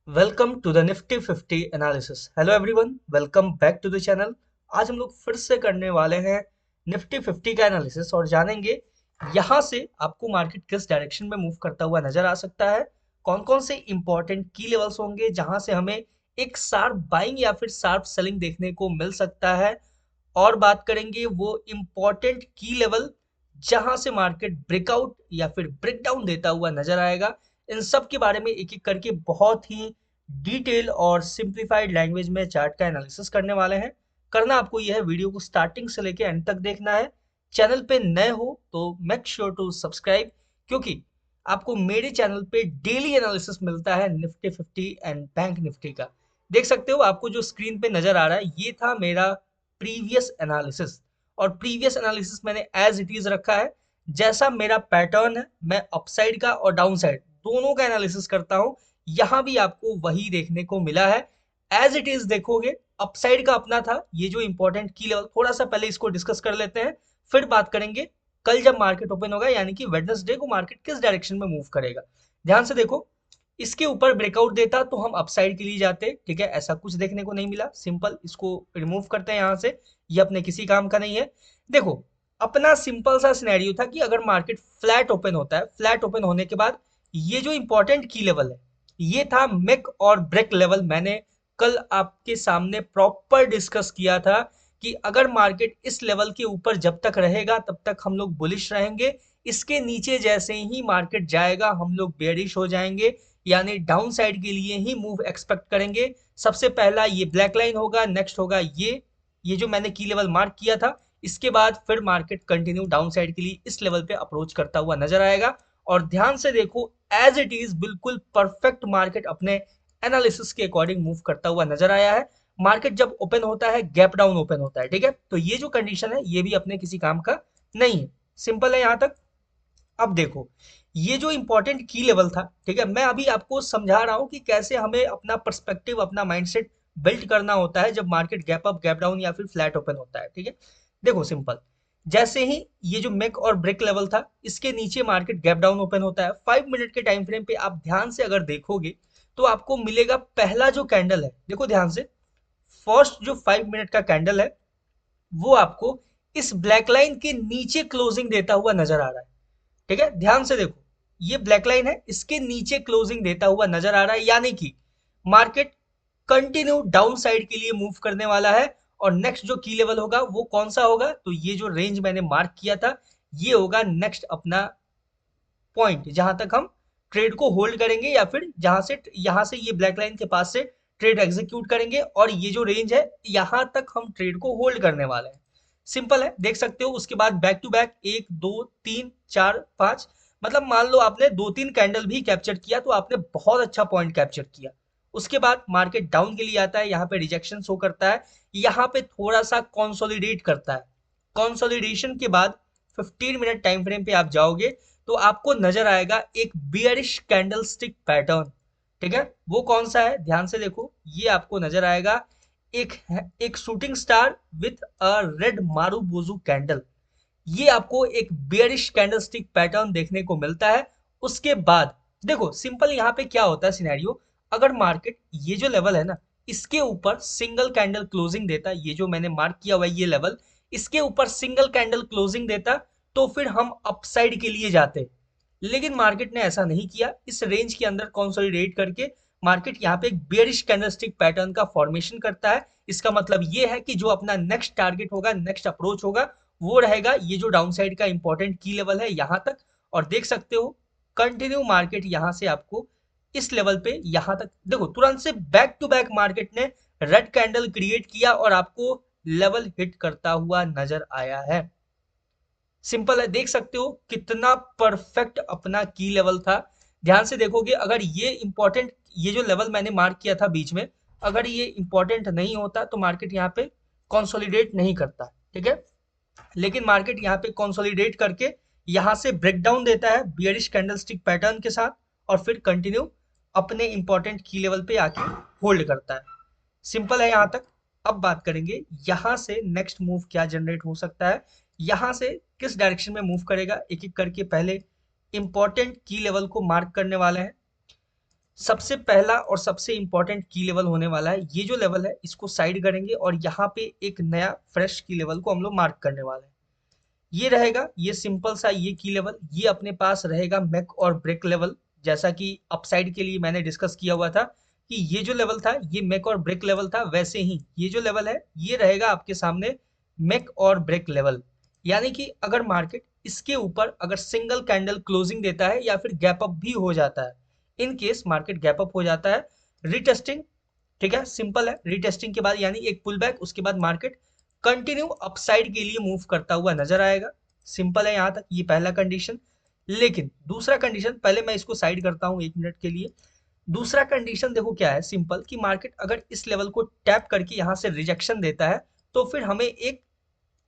Welcome to the Nifty 50 analysis. Hello everyone, welcome back to the channel. आज हम लोग फिर से करने वाले हैं निफ्टी 50 का एनालिसिस और जानेंगे यहाँ से आपको मार्केट किस डायरेक्शन में मूव करता हुआ नजर आ सकता है। कौन कौन से इंपॉर्टेंट की लेवल्स होंगे जहां से हमें एक शार्प बाइंग या फिर शार्प सेलिंग देखने को मिल सकता है। और बात करेंगे वो इंपॉर्टेंट की लेवल जहां से मार्केट ब्रेकआउट या फिर ब्रेकडाउन देता हुआ नजर आएगा। इन सब के बारे में एक एक करके बहुत ही डिटेल और सिंप्लीफाइड लैंग्वेज में चार्ट का एनालिसिस करने वाले हैं। करना आपको यह है, वीडियो को स्टार्टिंग से लेकर एंड तक देखना है। चैनल पे नए हो तो मेक श्योर टू सब्सक्राइब, क्योंकि आपको मेरे चैनल पे डेली एनालिसिस मिलता है निफ्टी 50 एंड बैंक निफ्टी का। देख सकते हो, आपको जो स्क्रीन पे नजर आ रहा है ये था मेरा प्रीवियस एनालिसिस। और प्रीवियस एनालिसिस मैंने एज इट इज रखा है। जैसा मेरा पैटर्न है, मैं अपसाइड का और डाउन साइड दोनों का एनालिसिस करता हूं। यहां भी आपको वही देखने को मिला है। एज इट इज देखोगे, अपसाइड का अपना था। ये जो इंपॉर्टेंट की लेवल, थोड़ा सा पहले इसको डिस्कस कर लेते हैं, फिर बात करेंगे कल जब मार्केट ओपन होगा यानी कि वेडनेसडे को मार्केट किस डायरेक्शन में मूव करेगा। ध्यान से देखो, इसके ऊपर ब्रेकआउट देता तो हम अपसाइड के लिए जाते, ठीक है। ऐसा कुछ देखने को नहीं मिला, सिंपल इसको रिमूव करते हैं यहाँ से। ये अपने किसी काम का नहीं है। देखो, अपना सिंपल सा सिनेरियो था कि अगर मार्केट फ्लैट ओपन होता है, फ्लैट ओपन होने के बाद ये जो इंपॉर्टेंट की लेवल है ये था मेक और ब्रेक लेवल। मैंने कल आपके सामने प्रॉपर डिस्कस किया था कि अगर मार्केट इस लेवल के ऊपर जब तक रहेगा तब तक हम लोग बुलिश रहेंगे। इसके नीचे जैसे ही मार्केट जाएगा हम लोग बेरिश हो जाएंगे, यानी डाउन साइड के लिए ही मूव एक्सपेक्ट करेंगे। सबसे पहला ये ब्लैक लाइन होगा, नेक्स्ट होगा ये जो मैंने की लेवल मार्क किया था। इसके बाद फिर मार्केट कंटिन्यू डाउन साइड के लिए इस लेवल पे अप्रोच करता हुआ नजर आएगा। और ध्यान से देखो, एज इट इज बिल्कुल परफेक्ट मार्केट अपने एनालिसिस के अकॉर्डिंग मूव करता हुआ नजर आया है। मार्केट जब ओपन होता है गैप डाउन ओपन होता है, ठीक है। तो ये जो कंडीशन है ये भी अपने किसी काम का नहीं है। सिंपल है यहां तक। अब देखो, ये जो इंपॉर्टेंट की लेवल था, ठीक है, मैं अभी आपको समझा रहा हूं कि कैसे हमें अपना पर्सपेक्टिव, अपना माइंडसेट बिल्ड करना होता है जब market gap up, gap down या फिर फ्लैट ओपन होता है, ठीक है। देखो सिंपल, जैसे ही ये जो मेक और ब्रेक लेवल था इसके नीचे मार्केट गैप डाउन ओपन होता है, 5 मिनट के टाइम फ्रेम पे आप ध्यान से अगर देखोगे तो आपको मिलेगा पहला जो कैंडल है, देखो ध्यान से, फर्स्ट जो 5 मिनट का कैंडल है वो आपको इस ब्लैक लाइन के नीचे क्लोजिंग देता हुआ नजर आ रहा है, ठीक है। ध्यान से देखो, ये ब्लैक लाइन है, इसके नीचे क्लोजिंग देता हुआ नजर आ रहा है, यानी कि मार्केट कंटिन्यू डाउन साइड के लिए मूव करने वाला है। और नेक्स्ट जो की लेवल होगा वो कौन सा होगा, तो ये जो रेंज मैंने मार्क किया था ये होगा नेक्स्ट अपना पॉइंट, जहां तक हम ट्रेड को होल्ड करेंगे या फिर जहां से यहां से ये ब्लैक लाइन के पास से ट्रेड एग्जीक्यूट करेंगे। और ये जो रेंज है यहां तक हम ट्रेड को होल्ड करने वाले हैं। सिंपल है, देख सकते हो। उसके बाद बैक टू बैक 1 2 3 4 5, मतलब मान लो आपने 2 3 कैंडल भी कैप्चर किया तो आपने बहुत अच्छा पॉइंट कैप्चर किया। उसके बाद मार्केट डाउन के लिए आता है, यहाँ पे रिजेक्शन शो करता है, यहाँ पे थोड़ा सा कंसोलिडेट करता है। कंसोलिडेशन के बाद 15 मिनट टाइम फ्रेम पे आप जाओगे तो आपको नजर आएगा एक बियरिश कैंडल स्टिक पैटर्न, ठीक है। वो कौन सा है, ध्यान से देखो, ये आपको नजर आएगा एक एक shooting star with a red marubozu candle. ये आपको एक बियरिश कैंडलस्टिक पैटर्न देखने को मिलता है। उसके बाद देखो सिंपल, यहाँ पे क्या होता है सिनेरियो, अगर मार्केट ये जो लेवल है ना इसके ऊपर सिंगल कैंडल क्लोजिंग देता, ये जो मैंने मार्क किया हुआ है ये लेवल, इसके ऊपर सिंगल कैंडल क्लोजिंग देता तो फिर हम अपसाइड के लिए जाते। लेकिन मार्केट ने ऐसा नहीं किया, इस रेंज के अंदर कंसोलिडेट करके मार्केट यहाँ पे एक बेयरिश कैंडलस्टिक पैटर्न का फॉर्मेशन करता है। इसका मतलब ये है कि जो अपना नेक्स्ट टारगेट होगा, नेक्स्ट अप्रोच होगा, वो रहेगा ये जो डाउन साइड का इंपॉर्टेंट की लेवल है यहां तक। और देख सकते हो कंटिन्यू मार्केट यहां से आपको इस लेवल पे यहां तक, देखो तुरंत से बैक टू बैक मार्केट ने रेड कैंडल क्रिएट किया और आपको लेवल हिट करता हुआ नजर आया है। सिंपल है, देख सकते हो कितना परफेक्ट अपना की लेवल था। ध्यान से देखोगे, अगर ये इंपॉर्टेंट, ये जो लेवल मैंने मार्क किया था बीच में, अगर ये इंपॉर्टेंट नहीं होता तो मार्केट यहाँ पे कंसोलिडेट नहीं करता, ठीक है। लेकिन मार्केट यहाँ पे कंसोलिडेट करके यहाँ से ब्रेकडाउन देता है बियरिश कैंडलस्टिक पैटर्न के साथ, और फिर कंटिन्यू अपने इंपॉर्टेंट की लेवल पे आके होल्ड करता है। सिंपल है यहाँ तक। अब बात करेंगे यहाँ से नेक्स्ट मूव क्या जनरेट हो सकता है, यहाँ से किस डायरेक्शन में मूव करेगा, एक एक करके पहले इंपॉर्टेंट की लेवल को मार्क करने वाले हैं। सबसे पहला और सबसे इंपॉर्टेंट की लेवल होने वाला है, ये जो लेवल है इसको साइड करेंगे और यहाँ पे एक नया फ्रेश की लेवल को हम लोग मार्क करने वाले हैं। ये रहेगा, ये सिंपल सा ये की लेवल, ये अपने पास रहेगा मैक और ब्रेक लेवल। जैसा कि अपसाइड के लिए मैंने डिस्कस किया हुआ था कि ये जो लेवल था ये मैक और ब्रेक लेवल था, वैसे ही ये जो लेवल है ये रहेगा आपके सामने मैक और ब्रेक लेवल। यानी कि अगर मार्केट इसके ऊपर अगर सिंगल कैंडल क्लोजिंग देता है या फिर गैप अप भी हो जाता है, in case market gap up हो जाता है, रीटेस्टिंग, ठीक है, सिंपल है, रीटेस्टिंग के बाद यानी एक पुल बैक, उसके बाद मार्केट कंटिन्यू अपसाइड के लिए मूव करता हुआ नजर आएगा। सिंपल है यहाँ तक, ये पहला कंडीशन। लेकिन दूसरा कंडीशन, पहले मैं इसको साइड करता हूँ 1 मिनट के लिए। दूसरा कंडीशन देखो क्या है, सिंपल, कि मार्केट अगर इस लेवल को टैप करके यहाँ से रिजेक्शन देता है तो फिर हमें एक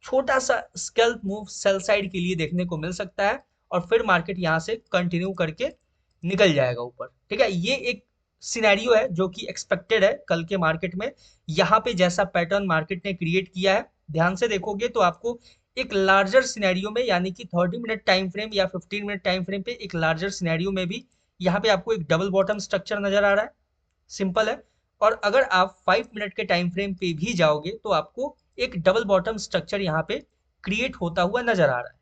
छोटा सा स्कैल्प मूव सेल साइड के लिए देखने को मिल सकता है और फिर मार्केट यहाँ से कंटिन्यू करके निकल जाएगा ऊपर। ठीक है, ये एक सिनेरियो है जो कि एक्सपेक्टेड है कल के मार्केट में। यहाँ पे जैसा पैटर्न मार्केट ने क्रिएट किया है, ध्यान से देखोगे तो आपको एक लार्जर सिनेरियो में, यानी कि 30 मिनट टाइम फ्रेम या 15 मिनट टाइम फ्रेम पे एक लार्जर सिनेरियो में भी यहाँ पे आपको एक डबल बॉटम स्ट्रक्चर नजर आ रहा है। सिंपल है। और अगर आप 5 मिनट के टाइम फ्रेम पे भी जाओगे तो आपको एक डबल बॉटम स्ट्रक्चर यहाँ पे क्रिएट होता हुआ नजर आ रहा है।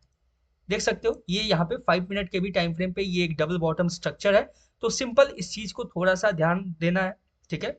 देख सकते हो, ये यहाँ पे 5 मिनट के भी टाइम फ्रेम पे ये एक डबल बॉटम स्ट्रक्चर है। तो सिंपल इस चीज को थोड़ा सा ध्यान देना है। ठीक है,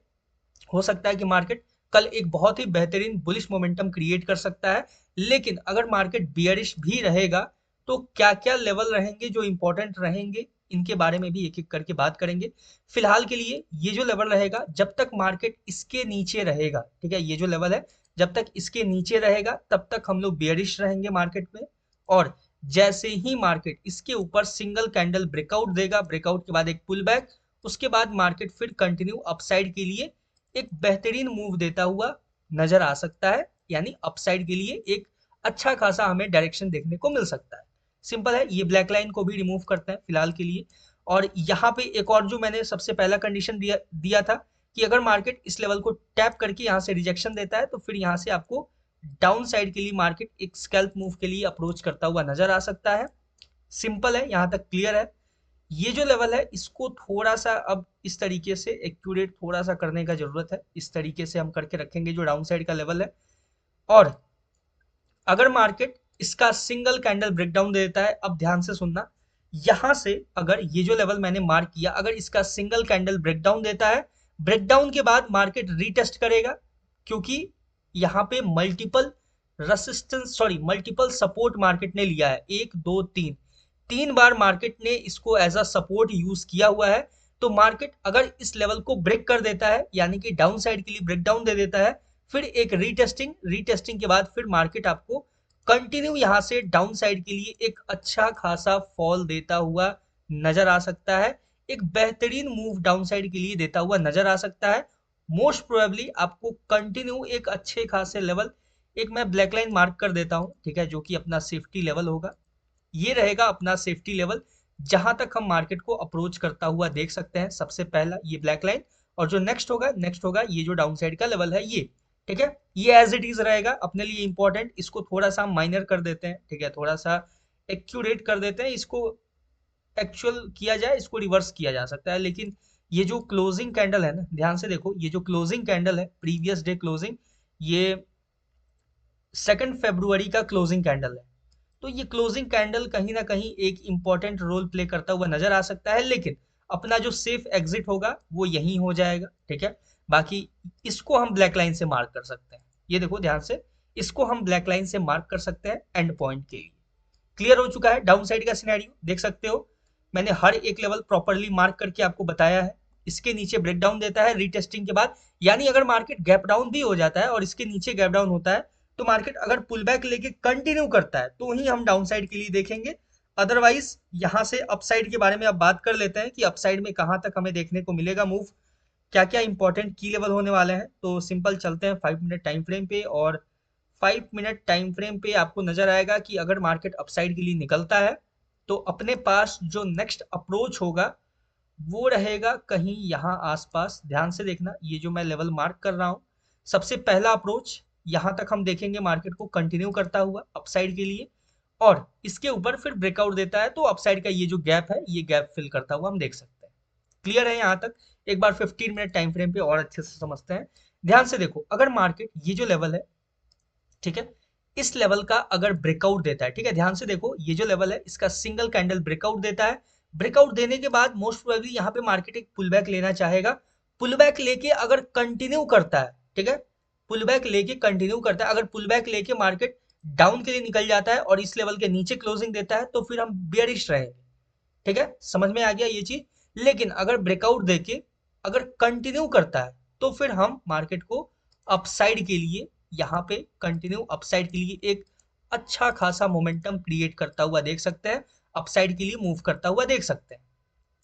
हो सकता है कि मार्केट कल एक बहुत ही बेहतरीन बुलिश मोमेंटम क्रिएट कर सकता है। लेकिन अगर मार्केट बियरिश भी रहेगा तो क्या क्या लेवल रहेंगे जो इंपॉर्टेंट रहेंगे, इनके बारे में भी एक एक करके बात करेंगे। फिलहाल के लिए ये जो लेवल रहेगा, जब तक मार्केट इसके नीचे रहेगा, ठीक है, ये जो लेवल है जब तक इसके नीचे रहेगा तब तक हम लोग बियरिश रहेंगे मार्केट में। और जैसे ही मार्केट इसके ऊपर सिंगल कैंडल ब्रेकआउट देगा, ब्रेकआउट के बाद एक पुल बैक, उसके बाद मार्केट फिर कंटिन्यू अपसाइड के लिए एक बेहतरीन मूव देता हुआ नजर आ सकता है। यानी अपसाइड के लिए एक अच्छा खासा हमें डायरेक्शन देखने को मिल सकता है। सिंपल है, ये ब्लैक लाइन को भी रिमूव करते हैं फिलहाल के लिए। और यहाँ पे एक और जो मैंने सबसे पहला कंडीशन दिया था कि अगर मार्केट इस लेवल को टैप करके यहाँ से रिजेक्शन देता है तो फिर यहाँ से आपको डाउन साइड के लिए मार्केट एक स्कैल्प मूव के लिए अप्रोच करता हुआ नजर आ सकता है। सिंपल है, यहाँ तक क्लियर है। ये जो लेवल है इसको थोड़ा सा अब इस तरीके से एक्यूरेट थोड़ा सा करने का जरूरत है। इस तरीके से हम करके रखेंगे जो डाउन साइड का लेवल है। और अगर मार्केट इसका सिंगल कैंडल ब्रेकडाउन दे देता है, अब ध्यान से सुनना, यहां से अगर ये जो लेवल मैंने मार्क किया अगर इसका सिंगल कैंडल ब्रेकडाउन देता है, ब्रेकडाउन के बाद मार्केट रीटेस्ट करेगा, क्योंकि यहाँ पे multiple resistance sorry multiple support market ने लिया है, 1 2 3, 3 बार मार्केट ने इसको एज अ सपोर्ट यूज किया हुआ है। तो मार्केट अगर इस लेवल को ब्रेक कर देता है, यानी कि डाउन साइड के लिए ब्रेकडाउन दे देता है, फिर एक रीटेस्टिंग, रीटेस्टिंग के बाद फिर मार्केट आपको कंटिन्यू यहां से डाउन साइड के लिए एक अच्छा खासा फॉल देता हुआ नजर आ सकता है, एक बेहतरीन मूव डाउन साइड के लिए देता हुआ नजर आ सकता है। मोस्ट प्रोबेबली आपको कंटिन्यू एक अच्छे खासे लेवल, एक मैं ब्लैक लाइन मार्क कर देता हूं, ठीक है, जो कि अपना सेफ्टी लेवल होगा। ये रहेगा अपना सेफ्टी लेवल, जहां तक हम मार्केट को अप्रोच करता हुआ देख सकते हैं। सबसे पहला ये ब्लैक लाइन, और जो नेक्स्ट होगा ये जो डाउन साइड का लेवल है ये। ठीक है, ये एज इट इज रहेगा अपने लिए इंपॉर्टेंट, इसको थोड़ा सा माइनर कर देते हैं, ठीक है, थोड़ा सा एक्यूरेट कर देते हैं इसको। एक्चुअल किया जाए इसको रिवर्स किया जा सकता है, लेकिन ये जो क्लोजिंग कैंडल है ना, ध्यान से देखो, ये जो क्लोजिंग कैंडल है प्रीवियस डे क्लोजिंग, ये 2 फरवरी का क्लोजिंग कैंडल है। तो ये क्लोजिंग कैंडल कहीं ना कहीं एक इंपॉर्टेंट रोल प्ले करता हुआ नजर आ सकता है, लेकिन अपना जो सेफ एग्जिट होगा वो यही हो जाएगा। ठीक है, बाकी इसको हम ब्लैक लाइन से मार्क कर सकते हैं, ये देखो ध्यान से, इसको हम ब्लैक लाइन से मार्क कर सकते हैं एंड पॉइंट के लिए। क्लियर हो चुका है डाउन साइड का सिनेरियो, देख सकते हो मैंने हर एक लेवल प्रॉपरली मार्क करके आपको बताया है। इसके नीचे ब्रेकडाउन देता है रीटेस्टिंग के बाद, यानी अगर मार्केट गैप डाउन भी हो जाता है और इसके नीचे गैप डाउन होता है तो मार्केट अगर पुल बैक लेके कंटिन्यू करता है तो ही हम डाउन साइड के लिए देखेंगे। अदरवाइज यहाँ से अपसाइड के बारे में अब बात कर लेते हैं कि अपसाइड में कहाँ तक हमें देखने को मिलेगा मूव, क्या क्या इंपॉर्टेंट की लेवल होने वाले हैं। तो सिंपल चलते हैं 5 मिनट टाइम फ्रेम पे, और 5 मिनट टाइम फ्रेम पे आपको नजर आएगा कि अगर मार्केट अपसाइड के लिए निकलता है तो अपने पास जो नेक्स्ट अप्रोच होगा वो रहेगा कहीं यहाँ आसपास। ध्यान से देखना, ये जो मैं लेवल मार्क कर रहा हूँ, सबसे पहला अप्रोच यहाँ तक हम देखेंगे मार्केट को कंटिन्यू करता हुआ अपसाइड के लिए, और इसके ऊपर फिर ब्रेकआउट देता है तो अपसाइड का ये जो गैप है ये गैप फिल करता हुआ हम देख सकते हैं। क्लियर है यहाँ तक? एक बार 15 मिनट टाइम फ्रेम पे और अच्छे से समझते हैं। ध्यान से देखो, अगर मार्केट ये जो लेवल है, ठीक है, इस लेवल का अगर ब्रेकआउट देता है, ठीक है, ध्यान से देखो, ये जो लेवल है इसका सिंगल कैंडल ब्रेकआउट देता है। ब्रेकआउट देने के बाद मोस्ट प्रोबेबली यहाँ पे मार्केट एक पुल बैक लेना चाहेगा। पुल बैक लेके अगर कंटिन्यू करता है, ठीक है, पुल बैक लेके कंटिन्यू करता है, अगर पुल बैक लेके मार्केट डाउन के लिए निकल जाता है और इस लेवल के नीचे क्लोजिंग देता है, तो फिर हम बेयरिश रहेंगे। ठीक है, समझ में आ गया ये चीज। लेकिन अगर ब्रेकआउट देके अगर कंटिन्यू करता है, तो फिर हम मार्केट को अपसाइड के लिए, यहाँ पे कंटिन्यू अपसाइड के लिए एक अच्छा खासा मोमेंटम क्रिएट करता हुआ देख सकते हैं, अपसाइड के लिए मूव करता हुआ देख सकते हैं।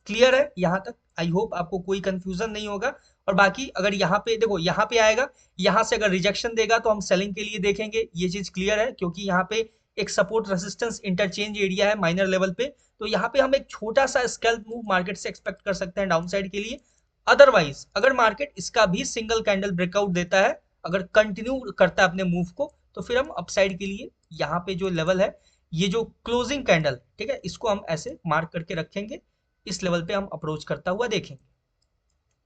क्लियर है यहाँ तक? आई होप आपको कोई कंफ्यूजन नहीं होगा। और बाकी अगर यहाँ पे देखो, यहाँ पे आएगा, यहाँ से अगर रिजेक्शन देगा तो हम सेलिंग के लिए देखेंगे, ये चीज क्लियर है, क्योंकि यहाँ पे एक सपोर्ट रेसिस्टेंस इंटरचेंज एरिया है माइनर लेवल पे, तो यहाँ पे हम एक छोटा सा स्कैल्प मूव मार्केट से एक्सपेक्ट कर सकते हैं डाउन साइड के लिए। अदरवाइज अगर मार्केट इसका भी सिंगल कैंडल ब्रेकआउट देता है, अगर कंटिन्यू करता है अपने मूव को, तो फिर हम अपसाइड के लिए यहाँ पे जो लेवल है, ये जो क्लोजिंग कैंडल, ठीक है, इसको हम ऐसे मार्क करके रखेंगे, इस लेवल पे हम अप्रोच करता हुआ देखेंगे।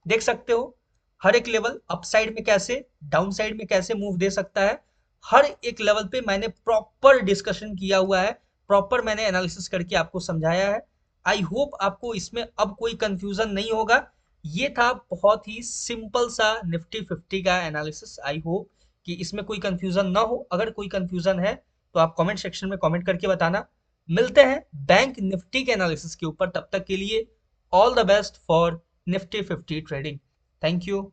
देख सकते हो हर एक लेवल अपसाइड में कैसे, डाउन साइड में कैसे मूव दे सकता है। हर एक लेवल पे मैंने प्रॉपर डिस्कशन किया हुआ है, प्रॉपर मैंने एनालिसिस करके आपको समझाया है। आई होप आपको इसमें अब कोई कंफ्यूजन नहीं होगा। ये था बहुत ही सिंपल सा निफ्टी 50 का एनालिसिस। आई होप कि इसमें कोई कंफ्यूजन ना हो। अगर कोई कंफ्यूजन है तो आप कमेंट सेक्शन में कमेंट करके बताना। मिलते हैं बैंक निफ्टी के एनालिसिस के ऊपर, तब तक के लिए all the best for Nifty 50 trading. Thank you.